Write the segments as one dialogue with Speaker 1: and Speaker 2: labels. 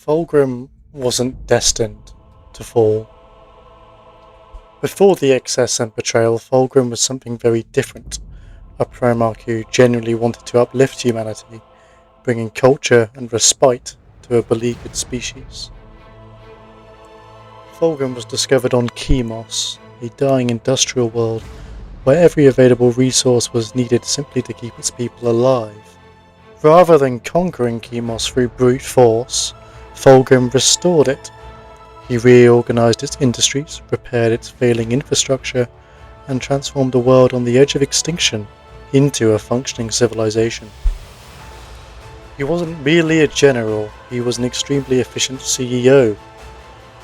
Speaker 1: Fulgrim wasn't destined to fall. Before the excess and betrayal, Fulgrim was something very different, a Primarch who genuinely wanted to uplift humanity, bringing culture and respite to a beleaguered species. Fulgrim was discovered on Chemos, a dying industrial world where every available resource was needed simply to keep its people alive. Rather than conquering Chemos through brute force, Fulgrim restored it. He reorganized its industries, repaired its failing infrastructure, and transformed a world on the edge of extinction into a functioning civilization. He wasn't merely a general, he was an extremely efficient CEO.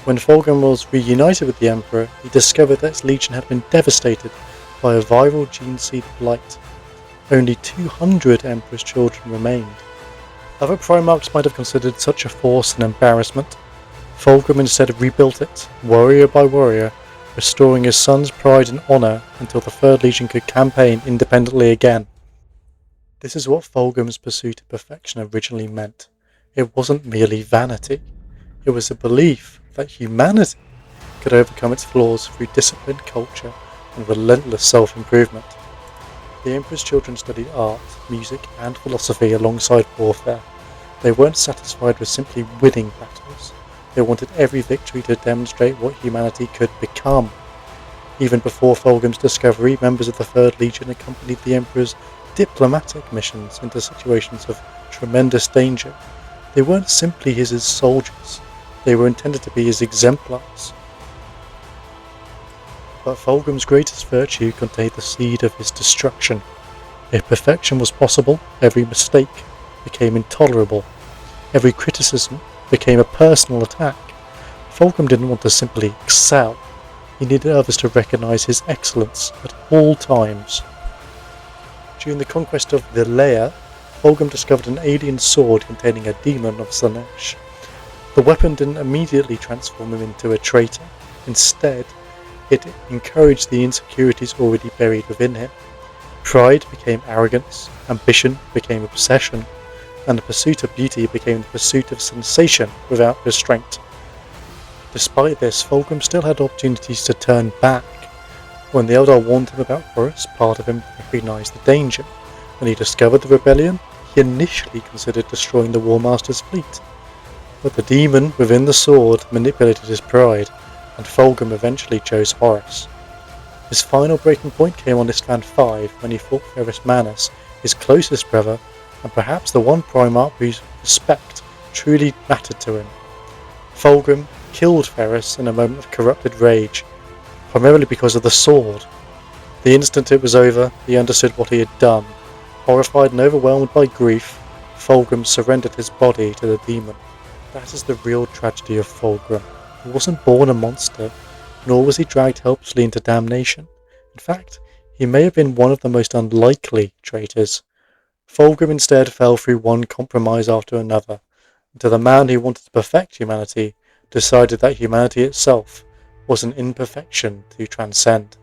Speaker 1: When Fulgrim was reunited with the Emperor, he discovered that its legion had been devastated by a viral gene seed blight. Only 200 Emperor's children remained. Other Primarchs might have considered such a force an embarrassment. Fulgrim instead rebuilt it, warrior by warrior, restoring his son's pride and honour until the Third Legion could campaign independently again. This is what Fulgrim's pursuit of perfection originally meant. It wasn't merely vanity. It was a belief that humanity could overcome its flaws through disciplined culture and relentless self-improvement. The Emperor's children studied art, music and philosophy alongside warfare. They weren't satisfied with simply winning battles. They wanted every victory to demonstrate what humanity could become. Even before Fulgrim's discovery, members of the Third Legion accompanied the Emperor's diplomatic missions into situations of tremendous danger. They weren't simply his soldiers, they were intended to be his exemplars. But Fulgrim's greatest virtue contained the seed of his destruction. If perfection was possible, every mistake became intolerable. Every criticism became a personal attack. Fulgrim didn't want to simply excel. He needed others to recognise his excellence at all times. During the conquest of the Lair, Fulgrim discovered an alien sword containing a demon of Slaanesh. The weapon didn't immediately transform him into a traitor. Instead, it encouraged the insecurities already buried within him. Pride became arrogance, ambition became obsession, and the pursuit of beauty became the pursuit of sensation without restraint. Despite this, Fulgrim still had opportunities to turn back. When the Eldar warned him about Horus, part of him recognised the danger. When he discovered the rebellion, he initially considered destroying the War Master's fleet. But the demon within the sword manipulated his pride, and Fulgrim eventually chose Horus. His final breaking point came on Istvan V when he fought Ferrus Manus, his closest brother, and perhaps the one Primarch whose respect truly mattered to him. Fulgrim killed Ferrus in a moment of corrupted rage, primarily because of the sword. The instant it was over, he understood what he had done. Horrified and overwhelmed by grief, Fulgrim surrendered his body to the demon. That is the real tragedy of Fulgrim. He wasn't born a monster, nor was he dragged helplessly into damnation. In fact, he may have been one of the most unlikely traitors. Fulgrim instead fell through one compromise after another, until the man who wanted to perfect humanity decided that humanity itself was an imperfection to transcend.